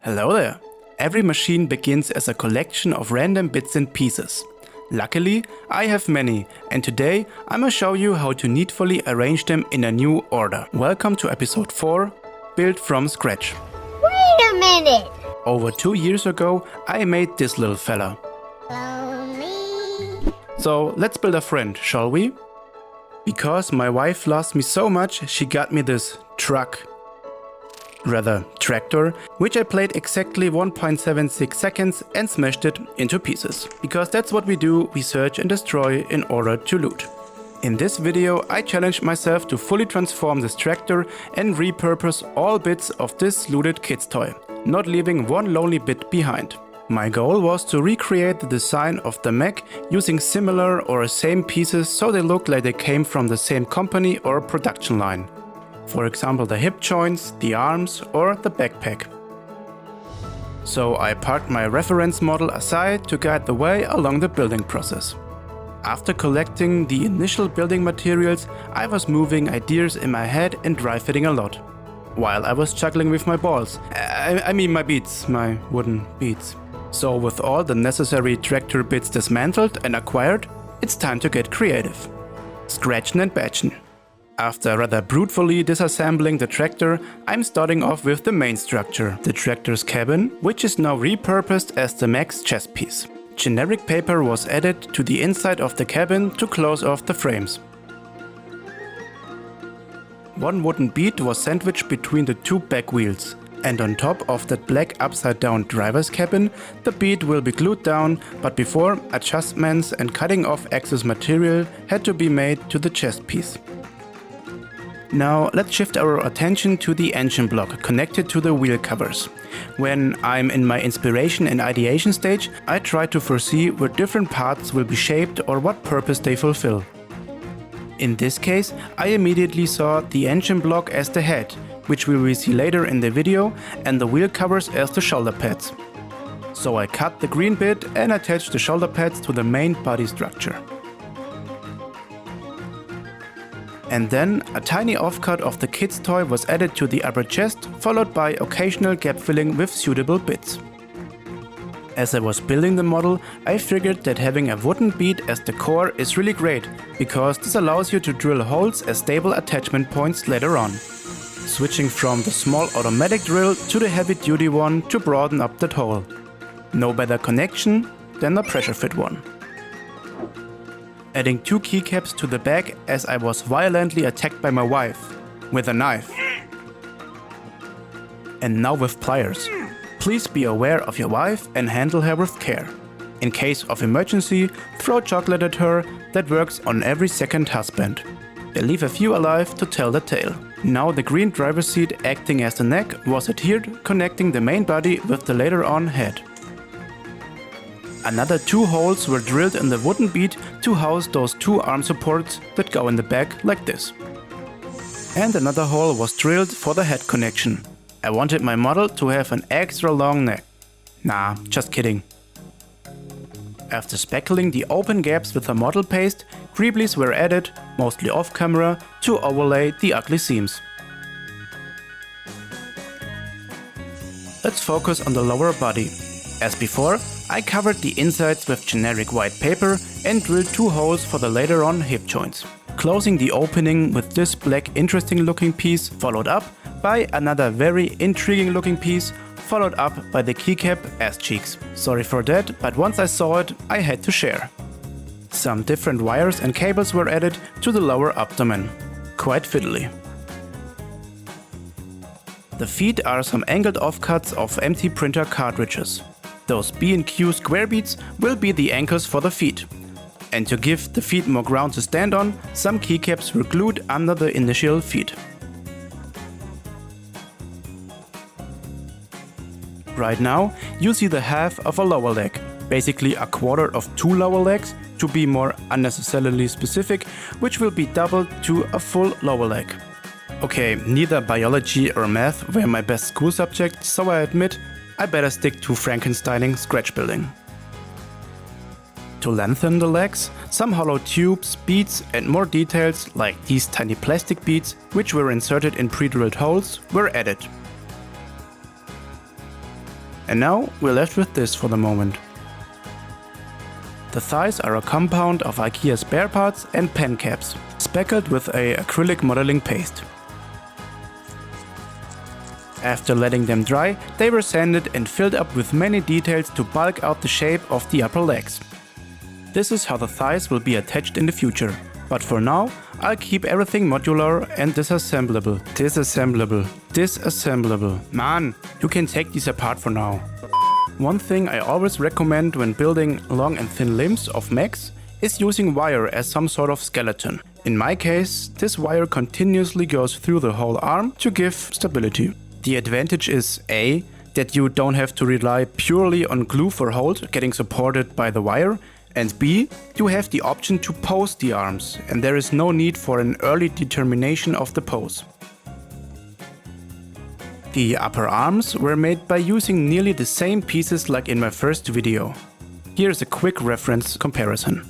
Hello there! Every machine begins as a collection of random bits and pieces. Luckily, I have many, and today I'ma show you how to neatly arrange them in a new order. Welcome to episode 4, Build from Scratch. Wait a minute! Over 2 years ago, I made this little fella. Lonely. So let's build a friend, shall we? Because my wife loves me so much, she got me this tractor, which I played exactly 1.76 seconds and smashed it into pieces. Because that's what we do, we search and destroy in order to loot. In this video I challenged myself to fully transform this tractor and repurpose all bits of this looted kid's toy, not leaving one lonely bit behind. My goal was to recreate the design of the mech using similar or same pieces so they look like they came from the same company or production line. For example, the hip joints, the arms or the backpack. So I parked my reference model aside to guide the way along the building process. After collecting the initial building materials, I was moving ideas in my head and dry fitting a lot. While I was juggling with my balls. I mean my beats, my wooden beats. So with all the necessary tractor bits dismantled and acquired, it's time to get creative. Scratching and batching. After rather brutally disassembling the tractor, I'm starting off with the main structure, the tractor's cabin, which is now repurposed as the mech's chest piece. Generic paper was added to the inside of the cabin to close off the frames. One wooden bead was sandwiched between the two back wheels, and on top of that black upside down driver's cabin, the bead will be glued down, but before, adjustments and cutting off excess material had to be made to the chest piece. Now let's shift our attention to the engine block connected to the wheel covers. When I'm in my inspiration and ideation stage, I try to foresee where different parts will be shaped or what purpose they fulfill. In this case, I immediately saw the engine block as the head, which we will see later in the video, and the wheel covers as the shoulder pads. So I cut the green bit and attached the shoulder pads to the main body structure. And then a tiny offcut of the kid's toy was added to the upper chest, followed by occasional gap filling with suitable bits. As I was building the model, I figured that having a wooden bead as the core is really great, because this allows you to drill holes as stable attachment points later on. Switching from the small automatic drill to the heavy duty one to broaden up that hole. No better connection than the pressure fit one. Adding 2 keycaps to the back as I was violently attacked by my wife with a knife. And now with pliers. Please be aware of your wife and handle her with care. In case of emergency, throw chocolate at her, that works on every second husband. They leave a few alive to tell the tale. Now the green driver's seat acting as the neck was adhered, connecting the main body with the later on head. Another 2 holes were drilled in the wooden bead to house those 2 arm supports that go in the back like this. And another hole was drilled for the head connection. I wanted my model to have an extra long neck. Nah, just kidding. After speckling the open gaps with a model paste, greeblies were added, mostly off camera, to overlay the ugly seams. Let's focus on the lower body. As before, I covered the insides with generic white paper and drilled 2 holes for the later on hip joints. Closing the opening with this black interesting looking piece, followed up by another very intriguing looking piece, followed up by the keycap ass cheeks. Sorry for that, but once I saw it, I had to share. Some different wires and cables were added to the lower abdomen. Quite fiddly. The feet are some angled offcuts of empty printer cartridges. Those B&Q square beads will be the anchors for the feet. And to give the feet more ground to stand on, some keycaps were glued under the initial feet. Right now, you see the half of a lower leg, basically a quarter of 2 lower legs, to be more unnecessarily specific, which will be doubled to a full lower leg. Okay, neither biology or math were my best school subjects, so I admit I better stick to Frankensteining scratch building. To lengthen the legs, some hollow tubes, beads and more details like these tiny plastic beads, which were inserted in pre-drilled holes, were added. And now we're left with this for the moment. The thighs are a compound of IKEA spare parts and pen caps, speckled with a acrylic modeling paste. After letting them dry, they were sanded and filled up with many details to bulk out the shape of the upper legs. This is how the thighs will be attached in the future. But for now, I'll keep everything modular and disassemblable. Disassemblable. Man, you can take these apart for now. One thing I always recommend when building long and thin limbs of mechs is using wire as some sort of skeleton. In my case, this wire continuously goes through the whole arm to give stability. The advantage is A, that you don't have to rely purely on glue for hold getting supported by the wire, and B, you have the option to pose the arms, and there is no need for an early determination of the pose. The upper arms were made by using nearly the same pieces like in my first video. Here's a quick reference comparison.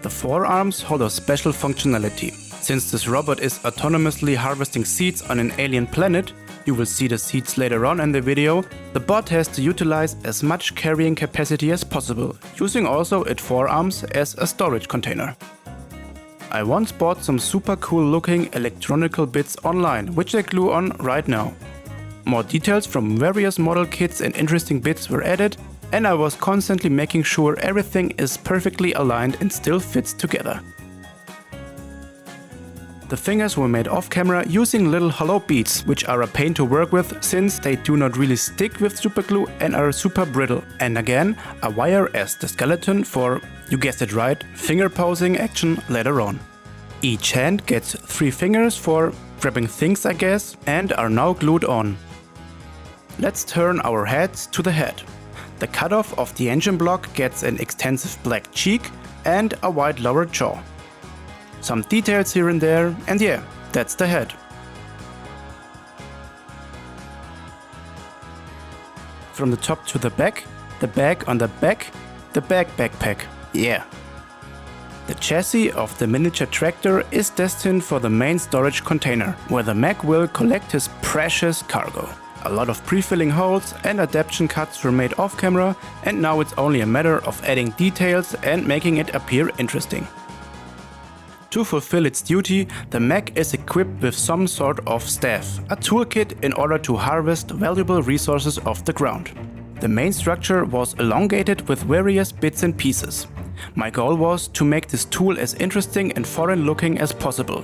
The forearms hold a special functionality. Since this robot is autonomously harvesting seeds on an alien planet, you will see the seeds later on in the video, the bot has to utilize as much carrying capacity as possible, using also its forearms as a storage container. I once bought some super cool looking electronical bits online, which I glue on right now. More details from various model kits and interesting bits were added, and I was constantly making sure everything is perfectly aligned and still fits together. The fingers were made off camera using little hollow beads, which are a pain to work with since they do not really stick with superglue and are super brittle. And again, a wire as the skeleton for, you guessed it right, finger posing action later on. Each hand gets 3 fingers for grabbing things I guess, and are now glued on. Let's turn our heads to the head. The cutoff of the engine block gets an extensive black cheek and a white lower jaw. Some details here and there, and yeah, that's the head. From the top to the back on the back, the backpack, yeah. The chassis of the miniature tractor is destined for the main storage container, where the mech will collect his precious cargo. A lot of pre-filling holes and adaptation cuts were made off camera, and now it's only a matter of adding details and making it appear interesting. To fulfill its duty, the mech is equipped with some sort of staff, a toolkit in order to harvest valuable resources off the ground. The main structure was elongated with various bits and pieces. My goal was to make this tool as interesting and foreign looking as possible.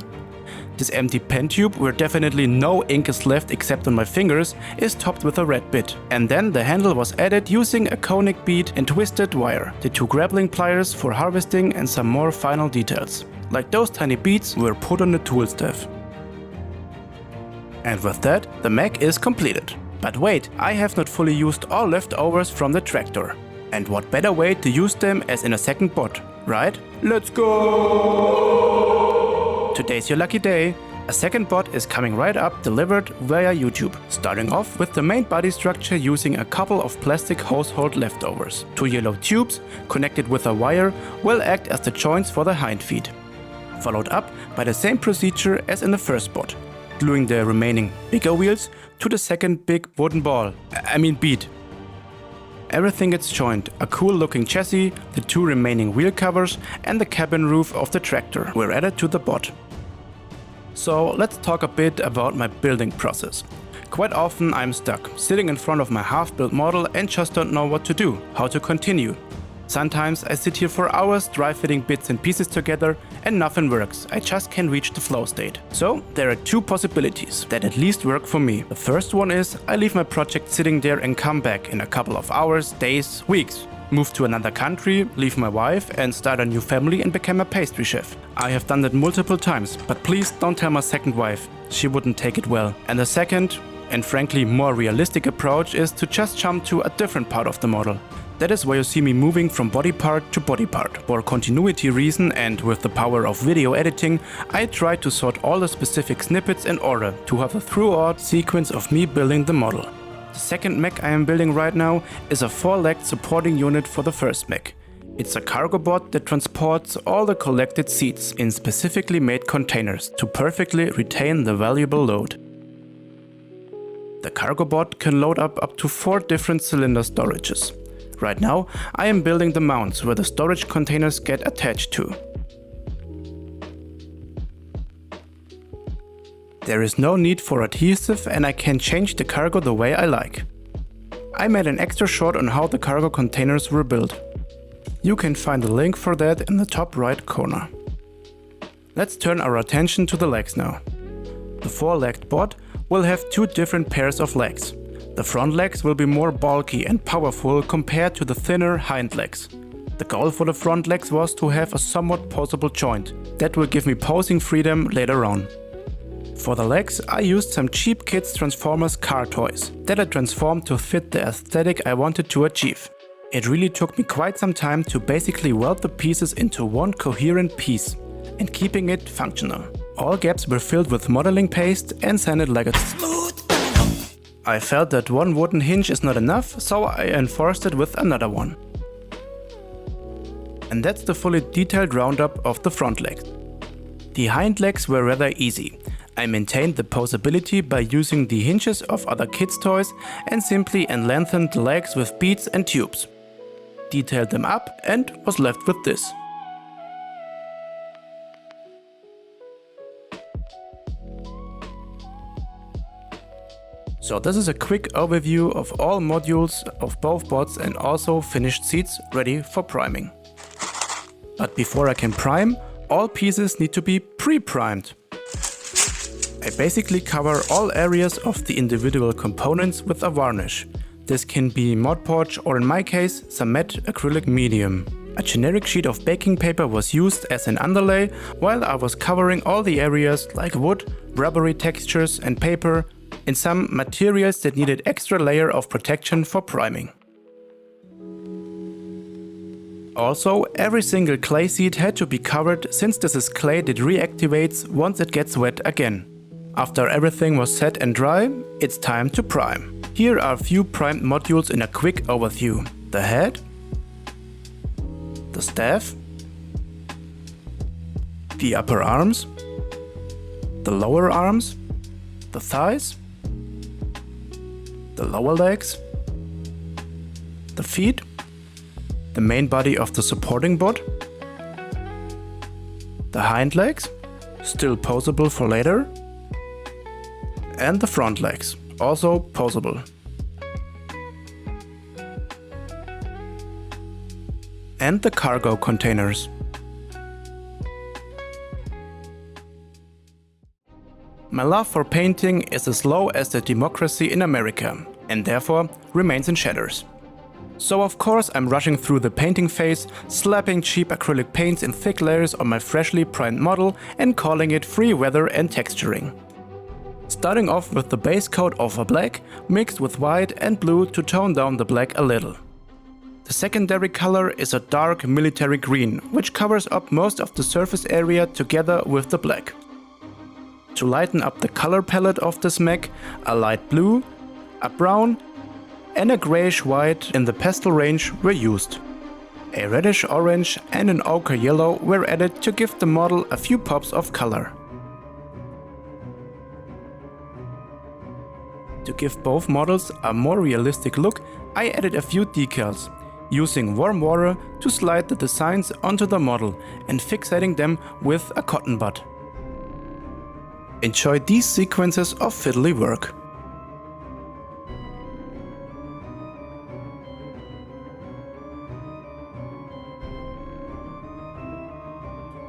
This empty pen tube, where definitely no ink is left except on my fingers, is topped with a red bit. And then the handle was added using a conic bead and twisted wire, the 2 grappling pliers for harvesting and some more final details. Like those tiny beads were put on the tool staff. And with that, the mech is completed. But wait, I have not fully used all leftovers from the tractor. And what better way to use them as in a second bot, right? Let's go! Today's your lucky day. A second bot is coming right up, delivered via YouTube. Starting off with the main body structure using a couple of plastic household leftovers. 2 yellow tubes, connected with a wire, will act as the joints for the hind feet. Followed up by the same procedure as in the first bot, gluing the remaining bigger wheels to the second big wooden bead. Everything gets joined, a cool looking chassis, the 2 remaining wheel covers and the cabin roof of the tractor were added to the bot. So let's talk a bit about my building process. Quite often I'm stuck, sitting in front of my half-built model and just don't know what to do, how to continue. Sometimes I sit here for hours dry fitting bits and pieces together and nothing works, I just can't reach the flow state. So there are 2 possibilities that at least work for me. The first one is I leave my project sitting there and come back in a couple of hours, days, weeks. Move to another country, leave my wife and start a new family and become a pastry chef. I have done that multiple times, but please don't tell my second wife, she wouldn't take it well. And the second, and frankly more realistic approach is to just jump to a different part of the model. That is why you see me moving from body part to body part. For continuity reason and with the power of video editing, I try to sort all the specific snippets in order to have a throughout sequence of me building the model. The second mech I am building right now is a 4-legged supporting unit for the first mech. It's a cargo bot that transports all the collected seeds in specifically made containers to perfectly retain the valuable load. The cargo bot can load up to 4 different cylinder storages. Right now, I am building the mounts where the storage containers get attached to. There is no need for adhesive and I can change the cargo the way I like. I made an extra short on how the cargo containers were built. You can find the link for that in the top right corner. Let's turn our attention to the legs now. The 4-legged bot will have 2 different pairs of legs. The front legs will be more bulky and powerful compared to the thinner hind legs. The goal for the front legs was to have a somewhat posable joint that will give me posing freedom later on. For the legs, I used some cheap kids Transformers car toys that I transformed to fit the aesthetic I wanted to achieve. It really took me quite some time to basically weld the pieces into one coherent piece and keeping it functional. All gaps were filled with modeling paste and sanded like a smooth domino. I felt that one wooden hinge is not enough, so I enforced it with another one. And that's the fully detailed roundup of the front legs. The hind legs were rather easy. I maintained the posability by using the hinges of other kids' toys and simply lengthened the legs with beads and tubes. Detailed them up and was left with this. So this is a quick overview of all modules of both bots and also finished seats ready for priming. But before I can prime, all pieces need to be pre-primed. I basically cover all areas of the individual components with a varnish. This can be Mod Podge or in my case some matte acrylic medium. A generic sheet of baking paper was used as an underlay while I was covering all the areas like wood, rubbery textures and paper in some materials that needed extra layer of protection for priming. Also, every single clay seat had to be covered since this is clay that reactivates once it gets wet again. After everything was set and dry, it's time to prime. Here are a few primed modules in a quick overview. The head, the staff, the upper arms, the lower arms, the thighs, the lower legs, the feet, the main body of the supporting bot, the hind legs, still posable for later, and the front legs, also posable. And the cargo containers. My love for painting is as low as the democracy in America, and therefore remains in shatters. So of course I'm rushing through the painting phase, slapping cheap acrylic paints in thick layers on my freshly primed model and calling it free weather and texturing. Starting off with the base coat of a black, mixed with white and blue to tone down the black a little. The secondary color is a dark military green, which covers up most of the surface area together with the black. To lighten up the color palette of this mech, a light blue, a brown and a grayish white in the pastel range were used. A reddish orange and an ochre yellow were added to give the model a few pops of color. To give both models a more realistic look, I added a few decals, using warm water to slide the designs onto the model and fixating them with a cotton bud. Enjoy these sequences of fiddly work.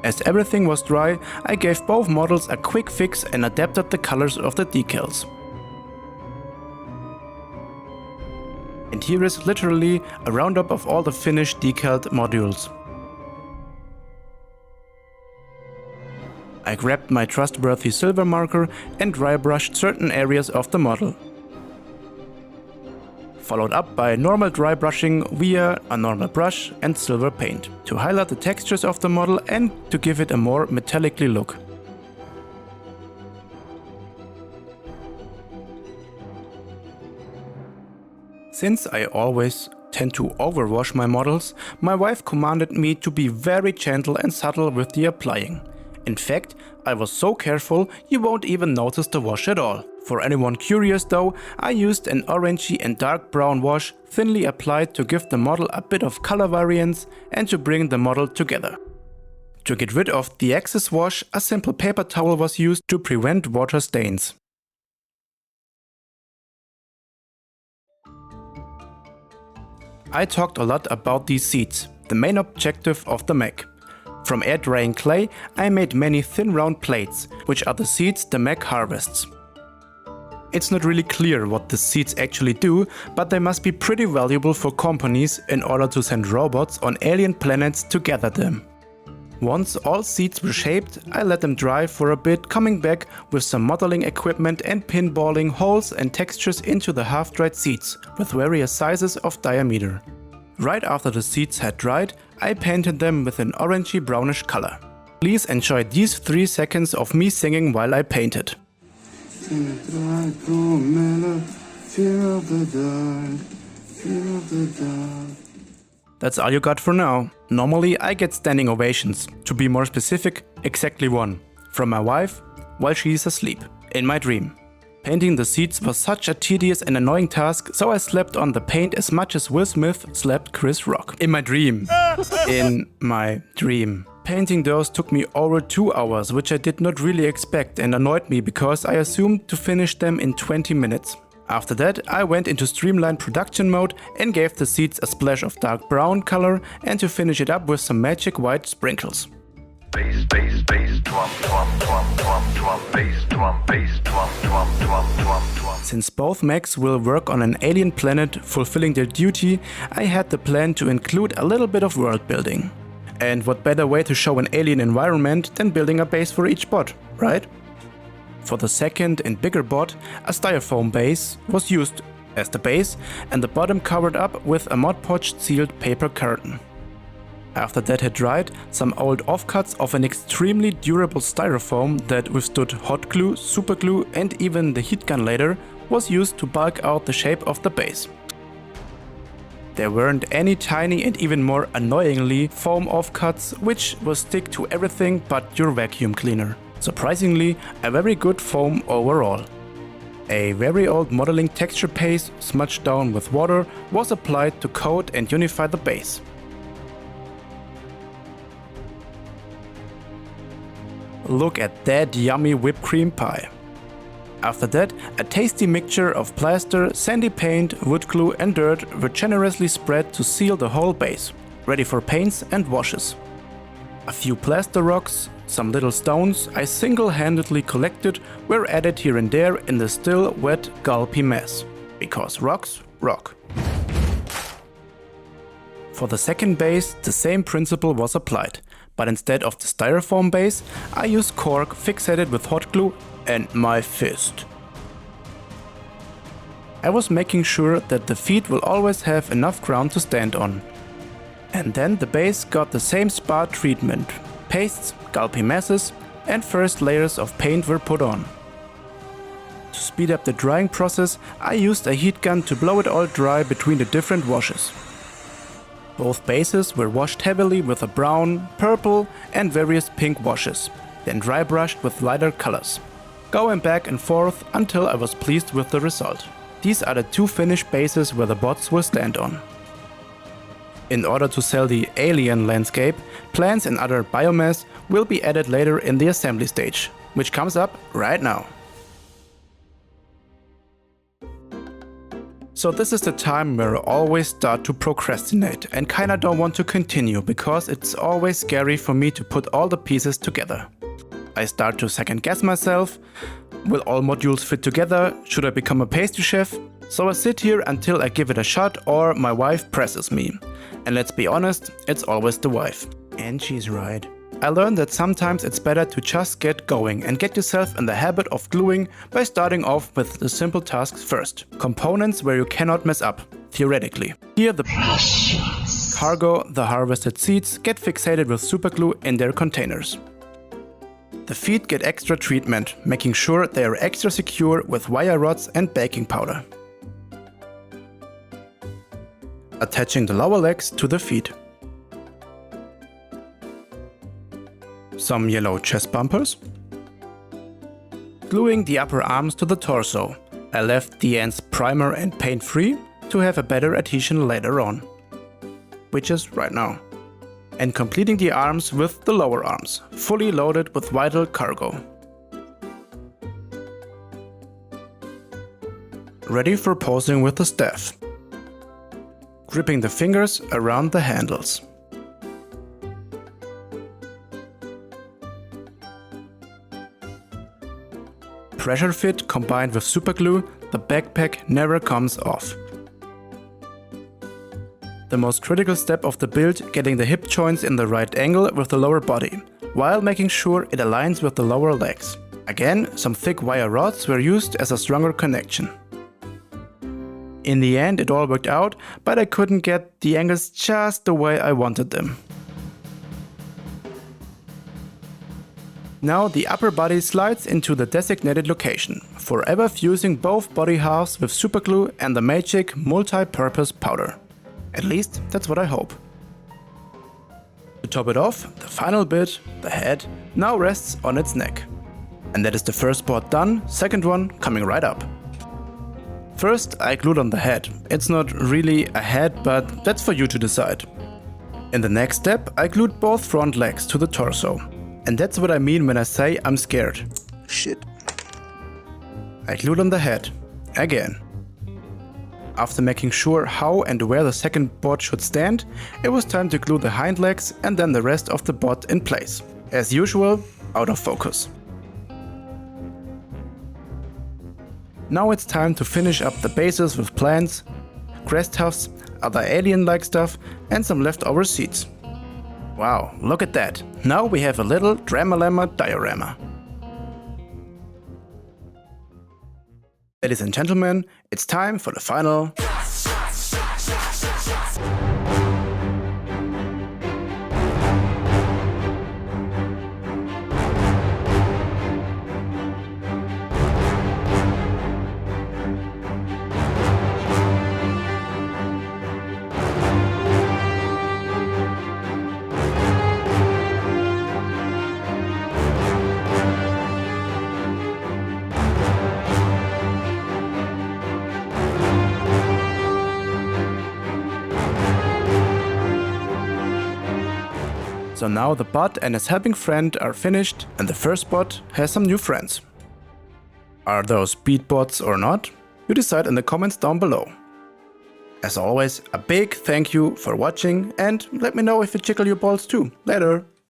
As everything was dry, I gave both models a quick fix and adapted the colors of the decals. And here is literally a roundup of all the finished decaled modules. I grabbed my trustworthy silver marker and dry brushed certain areas of the model. Followed up by normal dry brushing via a normal brush and silver paint to highlight the textures of the model and to give it a more metallically look. Since I always tend to overwash my models, my wife commanded me to be very gentle and subtle with the applying. In fact, I was so careful you won't even notice the wash at all. For anyone curious though, I used an orangey and dark brown wash thinly applied to give the model a bit of color variance and to bring the model together. To get rid of the excess wash, a simple paper towel was used to prevent water stains. I talked a lot about these seeds, the main objective of the mech. From air drying clay, I made many thin round plates, which are the seeds the mech harvests. It's not really clear what the seeds actually do, but they must be pretty valuable for companies in order to send robots on alien planets to gather them. Once all seeds were shaped, I let them dry for a bit, coming back with some modeling equipment and pinballing holes and textures into the half-dried seeds with various sizes of diameter. Right after the seeds had dried, I painted them with an orangey brownish color. Please enjoy these 3 seconds of me singing while I painted. That's all you got for now. Normally I get standing ovations, to be more specific, exactly one, from my wife while she's asleep, in my dream. Painting the seeds was such a tedious and annoying task, so I slept on the paint as much as Will Smith slept Chris Rock. In my dream. In my dream. Painting those took me over 2 hours, which I did not really expect and annoyed me because I assumed to finish them in 20 minutes. After that, I went into streamlined production mode and gave the seeds a splash of dark brown color and to finish it up with some magic white sprinkles. Bass, bass, bass, drum, drum, drum, drum, drum, bass, drum, bass, drum, drum, drum, drum, drum. Since both mechs will work on an alien planet fulfilling their duty, I had the plan to include a little bit of world building. And what better way to show an alien environment than building a base for each bot, right? For the second and bigger bot, a styrofoam base was used as the base and the bottom covered up with a Mod Podge sealed paper curtain. After that had dried, some old offcuts of an extremely durable styrofoam that withstood hot glue, super glue and even the heat gun later was used to bulk out the shape of the base. There weren't any tiny and even more annoyingly foam offcuts which will stick to everything but your vacuum cleaner. Surprisingly, a very good foam overall. A very old modeling texture paste smudged down with water was applied to coat and unify the base. Look at that yummy whipped cream pie. After that, a tasty mixture of plaster, sandy paint, wood glue and dirt were generously spread to seal the whole base, ready for paints and washes. A few plaster rocks, some little stones I single-handedly collected were added here and there in the still wet gulpy mess, because rocks rock. For the second base, the same principle was applied, but instead of the styrofoam base, I used cork fixated with hot glue and my fist. I was making sure that the feet will always have enough ground to stand on. And then the base got the same spa treatment. Pastes, gulpy masses and first layers of paint were put on. To speed up the drying process, I used a heat gun to blow it all dry between the different washes. Both bases were washed heavily with a brown, purple and various pink washes, then dry brushed with lighter colors, going back and forth until I was pleased with the result. These are the 2 finished bases where the bots will stand on. In order to sell the alien landscape, plants and other biomass will be added later in the assembly stage, which comes up right now. So this is the time where I always start to procrastinate and kinda don't want to continue because it's always scary for me to put all the pieces together. I start to second guess myself. Will all modules fit together? Should I become a pastry chef? So I sit here until I give it a shot or my wife presses me. And let's be honest, it's always the wife. And she's right. I learned that sometimes it's better to just get going and get yourself in the habit of gluing by starting off with the simple tasks first. Components where you cannot mess up, theoretically. Here the cargo, the harvested seeds, get fixated with superglue in their containers. The feet get extra treatment, making sure they are extra secure with wire rods and baking powder. Attaching the lower legs to the feet. Some yellow chest bumpers. gluing the upper arms to the torso. I left the ends primer and paint free to have a better adhesion later on, which is right now. And completing the arms with the lower arms, fully loaded with vital cargo. Ready for posing with the staff. Gripping the fingers around the handles. Pressure fit combined with super glue, the backpack never comes off. The most critical step of the build, getting the hip joints in the right angle with the lower body, while making sure it aligns with the lower legs. Again, some thick wire rods were used as a stronger connection. In the end it all worked out, but I couldn't get the angles just the way I wanted them. Now the upper body slides into the designated location, forever fusing both body halves with superglue and the magic multi-purpose powder. At least that's what I hope. To top it off, the final bit, the head, now rests on its neck. And that is the first part done, second one coming right up. First I glued on the head. It's not really a head, but that's for you to decide. In the next step I glued both front legs to the torso. And that's what I mean when I say I'm scared. Shit. I glued on the head. Again. After making sure how and where the second bot should stand, it was time to glue the hind legs and then the rest of the bot in place. As usual, out of focus. Now it's time to finish up the bases with plants, grass tufts, other alien-like stuff and some leftover seeds. Wow, look at that. Now we have a little Dramalama diorama. Ladies and gentlemen, it's time for the final. So now the bot and his helping friend are finished and the first bot has some new friends. Are those speed bots or not? You decide in the comments down below. As always, a big thank you for watching and let me know if it tickle your balls too. Later!